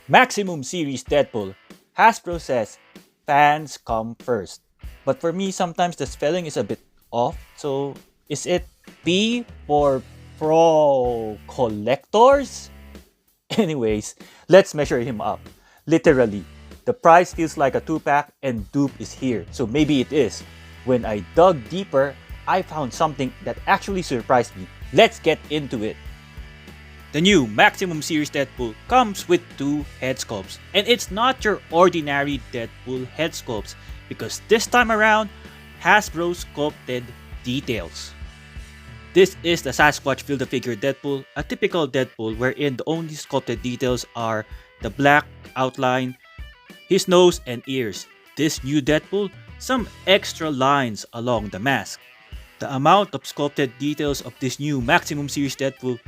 Maximum Series Deadpool. Hasbro says fans come first. But for me, sometimes the spelling is a bit off. So is it P for pro collectors? Anyways, let's measure him up. Literally, the price feels like a 2-pack and Doop is here. So maybe it is. When I dug deeper, I found something that actually surprised me. Let's get into it. The new Maximum Series Deadpool comes with two head sculpts, and it's not your ordinary Deadpool head sculpts because this time around, Hasbro sculpted details. This is the Sasquatch Build-A-Figure Deadpool, a typical Deadpool wherein the only sculpted details are the black outline, his nose and ears. This new Deadpool, some extra lines along the mask. The amount of sculpted details of this new Maximum Series Deadpool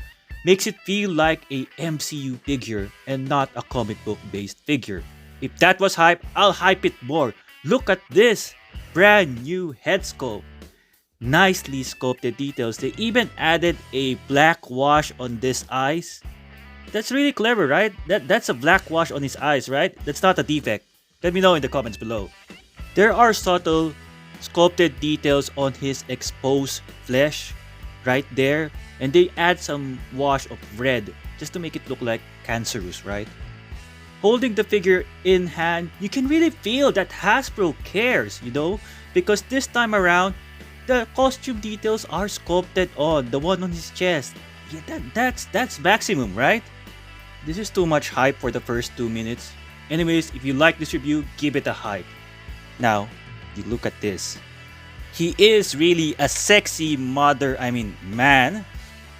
makes it feel like a MCU figure and not a comic book based figure. If that was hype, I'll hype it more. Look at this! Brand new head sculpt. Nicely sculpted details. They even added a black wash on this eyes. That's really clever, right? That's a black wash on his eyes, right? That's not a defect. Let me know in the comments below. There are subtle sculpted details on his exposed flesh right there, and they add some wash of red just to make it look like cancerous, right? Holding the figure in hand, you can really feel that Hasbro cares, because this time around, the costume details are sculpted on the one on his chest. Yeah, that's maximum, right? This is too much hype for the first 2 minutes. Anyways, if you like this review, give it a hype. Now, you look at this. He is really a sexy man.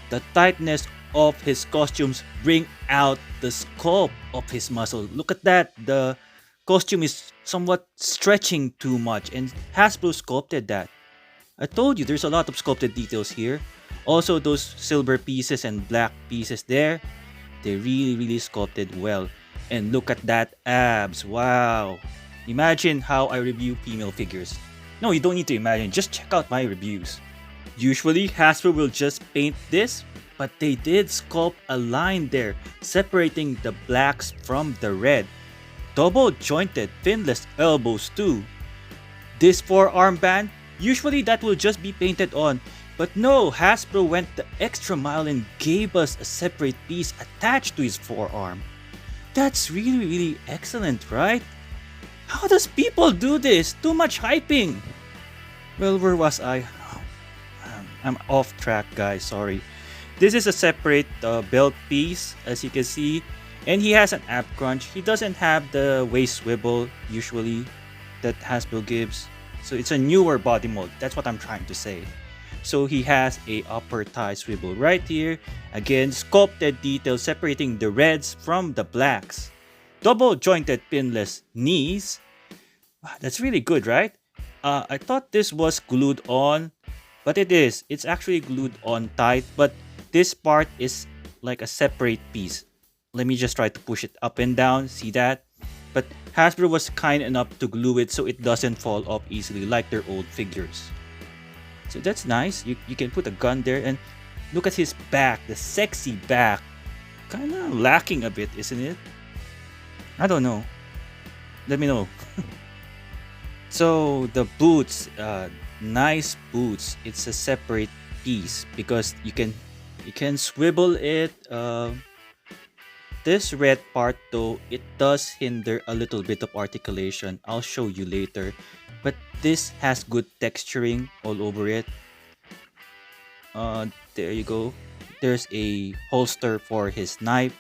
The tightness of his costumes bring out the sculpt of his muscle. Look at that. The costume is somewhat stretching too much and Hasbro sculpted that. I told you there's a lot of sculpted details here. Also those silver pieces and black pieces there, they really sculpted well. And look at that abs. Wow. Imagine how I review female figures. No, you don't need to imagine, just check out my reviews. Usually, Hasbro will just paint this, but they did sculpt a line there, separating the blacks from the red. Double jointed finless elbows too. This forearm band, usually that will just be painted on, but no, Hasbro went the extra mile and gave us a separate piece attached to his forearm. That's really excellent, right? How does people do this? Too much hyping! Well, where was I? I'm off track, guys, sorry. This is a separate belt piece, as you can see. And he has an ab crunch. He doesn't have the waist swivel, usually, that Hasbro gives. So it's a newer body mold, that's what I'm trying to say. So he has a upper thigh swivel right here. Again, sculpted detail separating the reds from the blacks. Double jointed pinless knees. That's really good, right? I thought this was glued on, but it is. It's actually glued on tight, but this part is like a separate piece. Let me just try to push it up and down. See that? But Hasbro was kind enough to glue it so it doesn't fall off easily like their old figures. So that's nice. You can put a gun there and look at his back, the sexy back. Kinda lacking a bit, isn't it? I don't know. Let me know. So the boots, nice boots. It's a separate piece because you can swivel it. This red part though, it does hinder a little bit of articulation. I'll show you later. But this has good texturing all over it. There you go. There's a holster for his knife.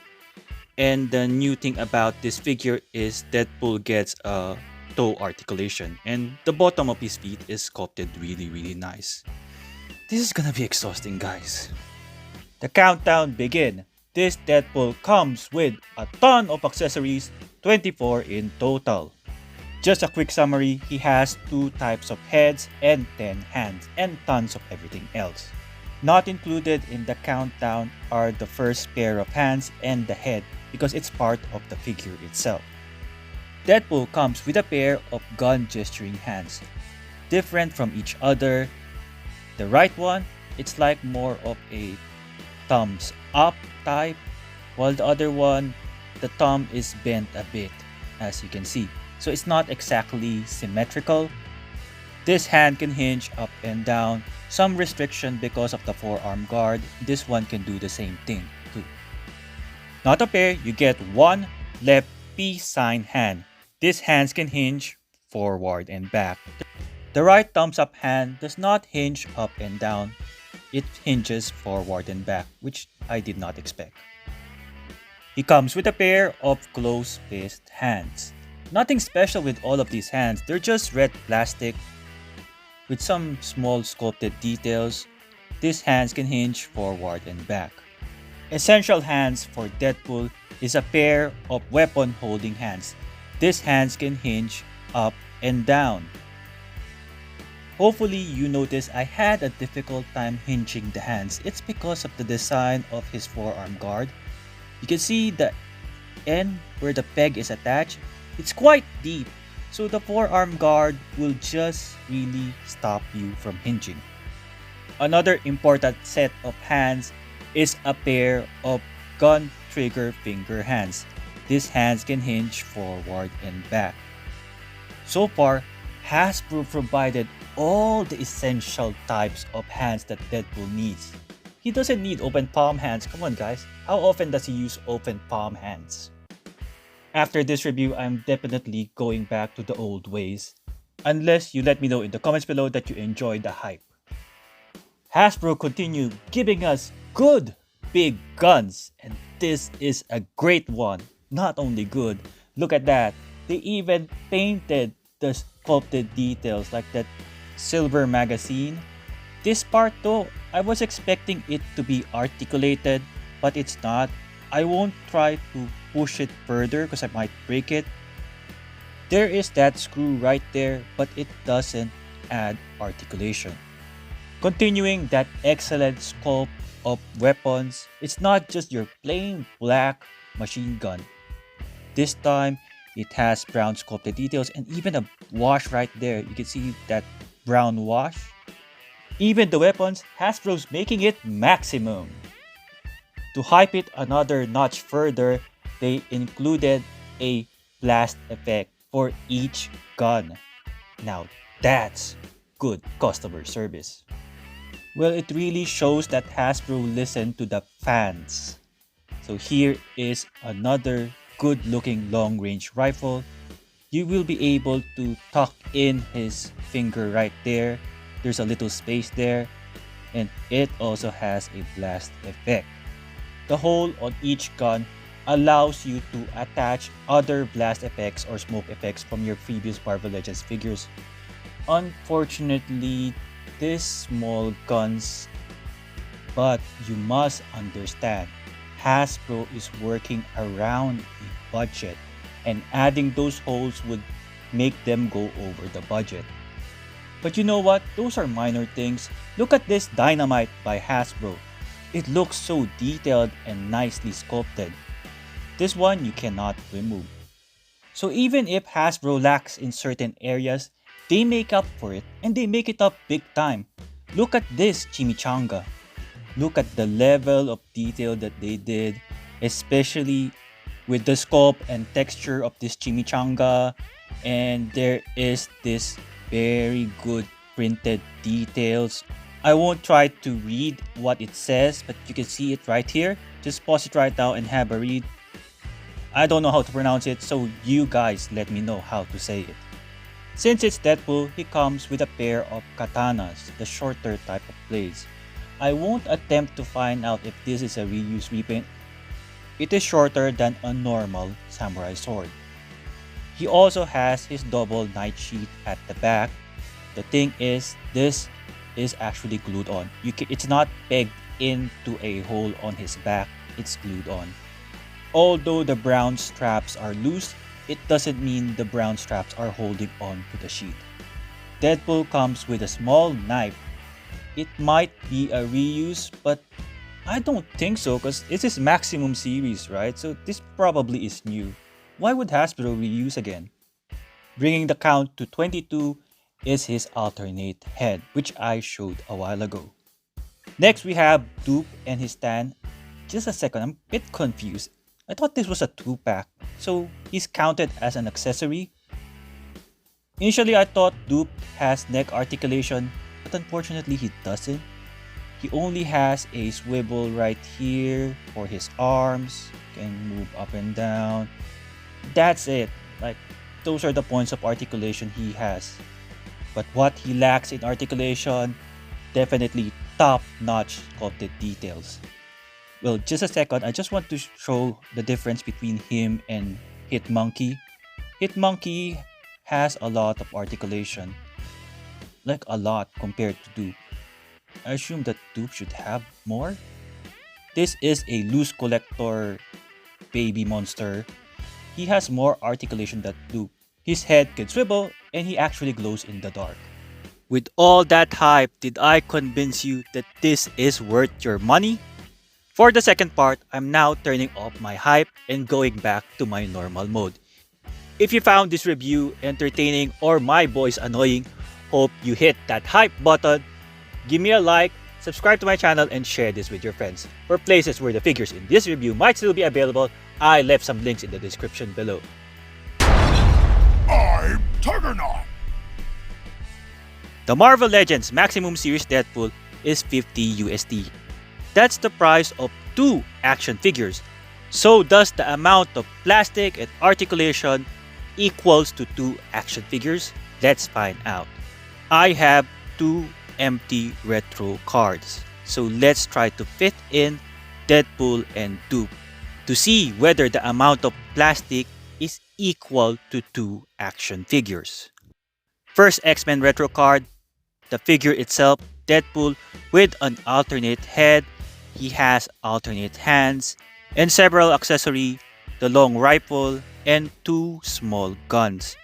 And the new thing about this figure is Deadpool gets a toe articulation. And the bottom of his feet is sculpted really nice. This is gonna be exhausting, guys. The countdown begin. This Deadpool comes with a ton of accessories, 24 in total. Just a quick summary, he has 2 types of heads and 10 hands and tons of everything else. Not included in the countdown are the first pair of hands and the head because it's part of the figure itself. Deadpool comes with a pair of gun gesturing hands, different from each other. The right one, it's like more of a thumbs up type, while the other one, the thumb is bent a bit, as you can see. So it's not exactly symmetrical. This hand can hinge up and down. Some restriction because of the forearm guard. This one can do the same thing too. Not a pair, you get one left peace sign hand. These hands can hinge forward and back. The right thumbs up hand does not hinge up and down. It hinges forward and back, which I did not expect. He comes with a pair of close-fist hands. Nothing special with all of these hands, they're just red plastic with some small sculpted details. These hands can hinge forward and back. Essential hands for Deadpool is a pair of weapon holding hands. These hands can hinge up and down. Hopefully you notice I had a difficult time hinging the hands. It's because of the design of his forearm guard. You can see the end where the peg is attached. It's quite deep, so the forearm guard will just really stop you from hinging. Another important set of hands is a pair of gun trigger finger hands. These hands can hinge forward and back. So far, Hasbro provided all the essential types of hands that Deadpool needs. He doesn't need open palm hands. Come on guys, how often does he use open palm hands? After this review, I'm definitely going back to the old ways. Unless you let me know in the comments below that you enjoyed the hype. Hasbro continued giving us good big guns, and this is a great one. Not only good, look at that. They even painted the sculpted details like that silver magazine. This part though, I was expecting it to be articulated, but it's not. I won't try to push it further because I might break it. There is that screw right there, but it doesn't add articulation. Continuing that excellent sculpt of weapons, it's not just your plain black machine gun. This time, it has brown sculpted details and even a wash right there. You can see that brown wash. Even the weapons, Hasbro's making it maximum. To hype it another notch further, they included a blast effect for each gun. Now that's good customer service. Well, it really shows that Hasbro listened to the fans. So here is another good looking long range rifle. You will be able to tuck in his finger right there. There's a little space there, and it also has a blast effect. The hole on each gun allows you to attach other blast effects or smoke effects from your previous Marvel Legends figures. Unfortunately, these small guns, but you must understand, Hasbro is working around a budget, and adding those holes would make them go over the budget. But you know what? Those are minor things. Look at this Dynamite by Hasbro. It looks so detailed and nicely sculpted. This one you cannot remove. So even if Hasbro lacks in certain areas, they make up for it, and they make it up big time. Look at this chimichanga. Look at the level of detail that they did, especially with the sculpt and texture of this chimichanga. And there is this very good printed details. I won't try to read what it says, but you can see it right here. Just pause it right now and have a read. I don't know how to pronounce it, so you guys let me know how to say it. Since it's Deadpool, he comes with a pair of katanas, the shorter type of blades. I won't attempt to find out if this is a reuse repaint. It is shorter than a normal samurai sword. He also has his double night sheath at the back. The thing is, this is actually glued on. It's not pegged into a hole on his back, it's glued on. Although the brown straps are loose, it doesn't mean the brown straps are holding on to the sheath. Deadpool comes with a small knife. It might be a reuse, but I don't think so because this is Maximum Series, right? So this probably is new. Why would Hasbro reuse again? Bringing the count to 22 is his alternate head, which I showed a while ago. Next we have Doop and his stand. Just a second, I'm a bit confused. I thought this was a 2-pack, so he's counted as an accessory. Initially, I thought Doop has neck articulation, but unfortunately he doesn't. He only has a swivel right here for his arms, can move up and down. That's it. Like, those are the points of articulation he has. But what he lacks in articulation, definitely top-notch sculpted details. Well, just a second, I just want to show the difference between him and Hitmonkey. Hitmonkey has a lot of articulation, like a lot compared to Doop. I assume that Doop should have more. This is a loose collector baby monster. He has more articulation than Doop. His head can swivel and he actually glows in the dark. With all that hype, did I convince you that this is worth your money? For the second part, I'm now turning off my hype and going back to my normal mode. If you found this review entertaining or my voice annoying, hope you hit that hype button, give me a like, subscribe to my channel, and share this with your friends. For places where the figures in this review might still be available, I left some links in the description below. I'm Tuggernaut! The Marvel Legends Maximum Series Deadpool is 50 USD. That's the price of 2 action figures. So does the amount of plastic and articulation equals to 2 action figures? Let's find out. I have 2 empty retro cards. So let's try to fit in Deadpool and Doop to see whether the amount of plastic is equal to 2 action figures. First X-Men retro card, the figure itself, Deadpool with an alternate head. He has alternate hands and several accessories, the long rifle and 2 small guns.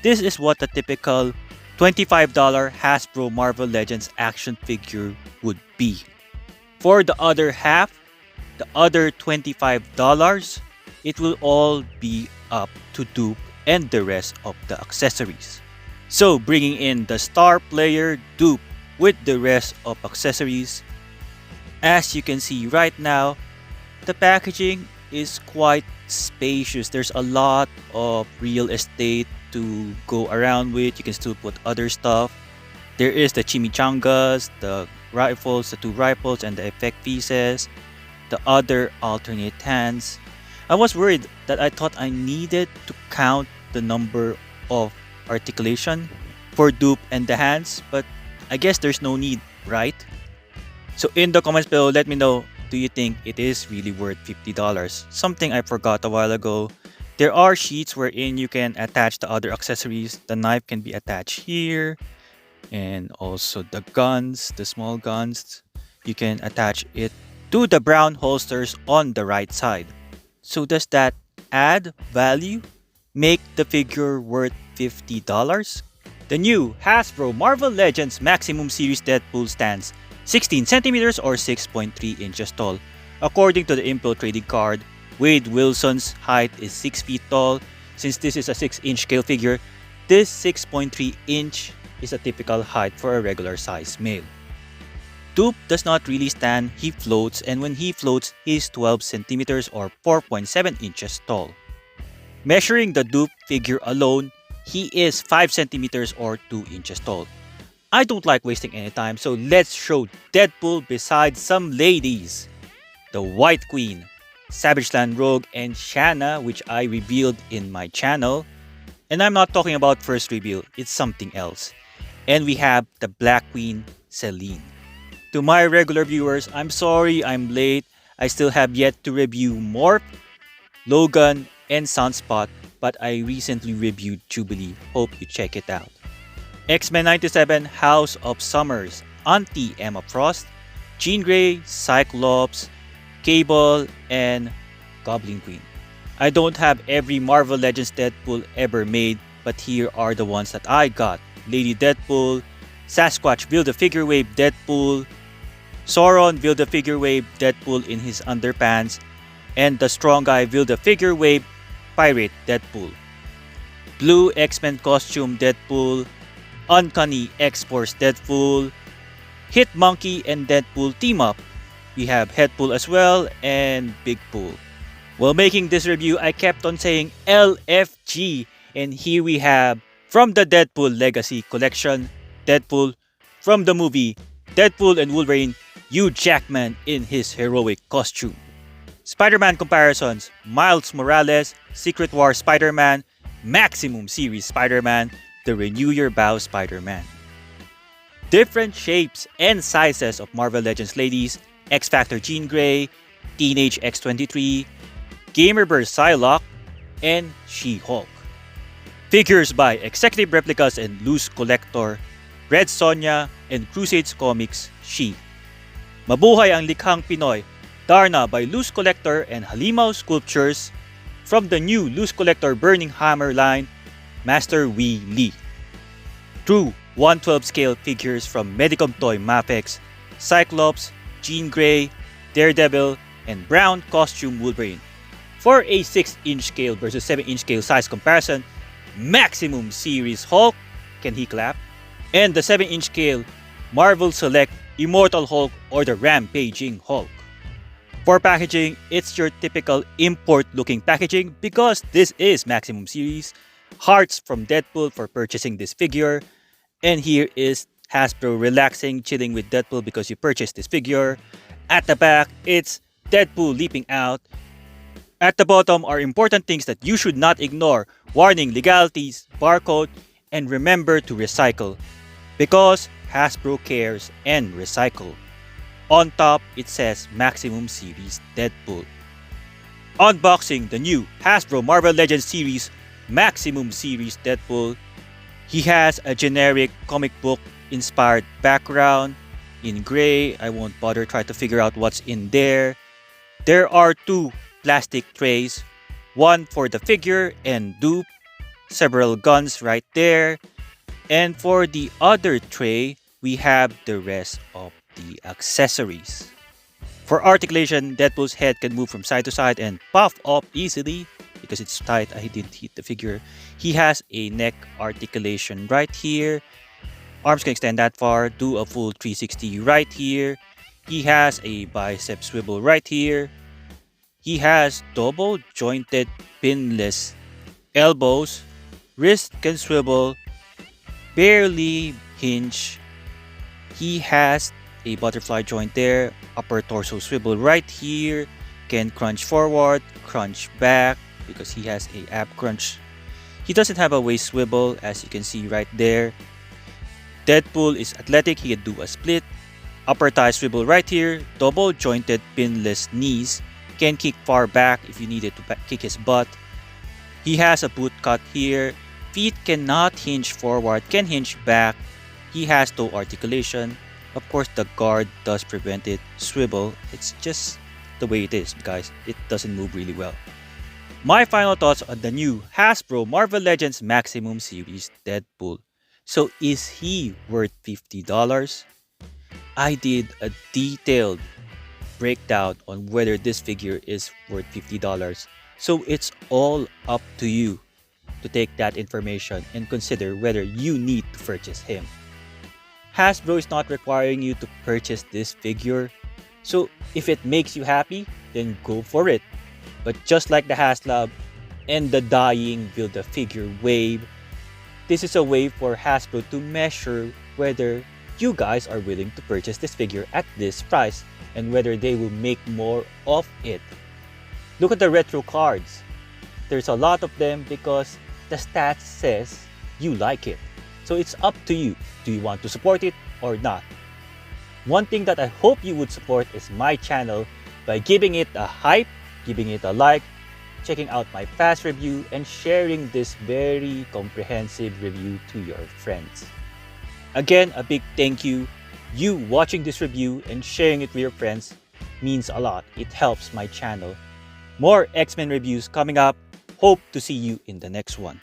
This is what a typical $25 Hasbro Marvel Legends action figure would be. For the other half, the other $25, it will all be up to Doop and the rest of the accessories. So bringing in the star player Doop with the rest of accessories. As you can see right now, the packaging is quite spacious. There's a lot of real estate to go around with. You can still put other stuff. There is the chimichangas, the rifles, the 2 rifles, and the effect pieces, the other alternate hands. I was worried that I thought I needed to count the number of articulation for Doop and the hands, but I guess there's no need, right? So in the comments below, let me know, do you think it is really worth $50? Something I forgot a while ago. There are sheets wherein you can attach the other accessories. The knife can be attached here, and also the guns, the small guns, you can attach it to the brown holsters on the right side. So does that add value? Make the figure worth $50? The new Hasbro Marvel Legends Maximum Series Deadpool stands 16 centimeters or 6.3 inches tall. According to the Impel trading card, Wade Wilson's height is 6 feet tall. Since this is a 6-inch scale figure, this 6.3 inch is a typical height for a regular size male. Doop does not really stand, he floats, and when he floats, he is 12 centimeters or 4.7 inches tall. Measuring the Doop figure alone, he is 5 centimeters or 2 inches tall. I don't like wasting any time, so let's show Deadpool besides some ladies. The White Queen, Savage Land Rogue, and Shanna, which I revealed in my channel. And I'm not talking about first reveal, it's something else. And we have the Black Queen, Celine. To my regular viewers, I'm sorry I'm late. I still have yet to review Morph, Logan, and Sunspot, but I recently reviewed Jubilee. Hope you check it out. X-Men 97 House of Summers, Auntie Emma Frost, Jean Grey, Cyclops, Cable, and Goblin Queen. I don't have every Marvel Legends Deadpool ever made, but here are the ones that I got. Lady Deadpool, Sasquatch Build-A-Figure Wave Deadpool, Sauron Build-A-Figure Wave Deadpool in his underpants, and the Strong Guy Build-A-Figure Wave Pirate Deadpool. Blue X-Men Costume Deadpool, Uncanny X-Force Deadpool, Hitmonkey and Deadpool Team Up. We have Headpool as well and Bigpool. While making this review, I kept on saying LFG, and here we have from the Deadpool Legacy Collection, Deadpool from the movie Deadpool and Wolverine, Hugh Jackman in his heroic costume. Spider-Man comparisons, Miles Morales, Secret War Spider-Man, Maximum Series Spider-Man, the Renew Your Bow Spider-Man. Different shapes and sizes of Marvel Legends ladies, X-Factor Jean Grey, Teenage X-23, Gamerverse Psylocke, and She-Hulk. Figures by Executive Replicas and Loose Collector, Red Sonja, and Crusades Comics She. Mabuhay ang likhang Pinoy, Darna by Loose Collector and Halimaw Sculptures. From the new Loose Collector Burning Hammer line, Master Wee Lee. True 1/12 scale figures from Medicom Toy MAFEX, Cyclops, Jean Grey, Daredevil, and Brown Costume Wolverine. For a 6-inch scale versus 7-inch scale size comparison, Maximum Series Hulk, can he clap? And the 7-inch scale Marvel Select Immortal Hulk or the Rampaging Hulk. For packaging, it's your typical import-looking packaging because this is Maximum Series. Hearts from Deadpool for purchasing this figure. And here is Hasbro relaxing, chilling with Deadpool because you purchased this figure. At the back, it's Deadpool leaping out. At the bottom are important things that you should not ignore. Warning, legalities, barcode, and remember to recycle. Because Hasbro cares and recycle. On top, it says Maximum Series Deadpool. Unboxing the new Hasbro Marvel Legends series Maximum Series Deadpool. He has a generic comic book inspired background in gray. I won't bother try to figure out what's in there. There are 2 plastic trays, one for the figure and Doop, several guns right there. And for the other tray, we have the rest of the accessories. For articulation, Deadpool's head can move from side to side and puff up easily because it's tight. I didn't hit the figure. He has a neck articulation right here. Arms can extend that far, do a full 360 right here. He has a bicep swivel right here. He has double jointed pinless elbows. Wrist can swivel, barely hinge. He has a butterfly joint there, upper torso swivel right here, can crunch forward, crunch back because he has a ab crunch. He doesn't have a waist swivel as you can see right there. Deadpool is athletic, he can do a split, upper thigh swivel right here, double jointed pinless knees, can kick far back if you needed to kick his butt. He has a boot cut here, feet cannot hinge forward, can hinge back. He has toe articulation. Of course, the guard does prevent it swivel. It's just the way it is, guys. It doesn't move really well. My final thoughts on the new Hasbro Marvel Legends Maximum Series Deadpool. So is he worth $50? I did a detailed breakdown on whether this figure is worth $50. So it's all up to you to take that information and consider whether you need to purchase him. Hasbro is not requiring you to purchase this figure, so if it makes you happy, then go for it. But just like the HasLab and the dying Build-A-Figure wave, this is a way for Hasbro to measure whether you guys are willing to purchase this figure at this price and whether they will make more of it. Look at the retro cards. There's a lot of them because the stats says you like it. So it's up to you. Do you want to support it or not? One thing that I hope you would support is my channel by giving it a hype, giving it a like, checking out my past review, and sharing this very comprehensive review to your friends. Again, a big thank you. You watching this review and sharing it with your friends means a lot. It helps my channel. More X-Men reviews coming up. Hope to see you in the next one.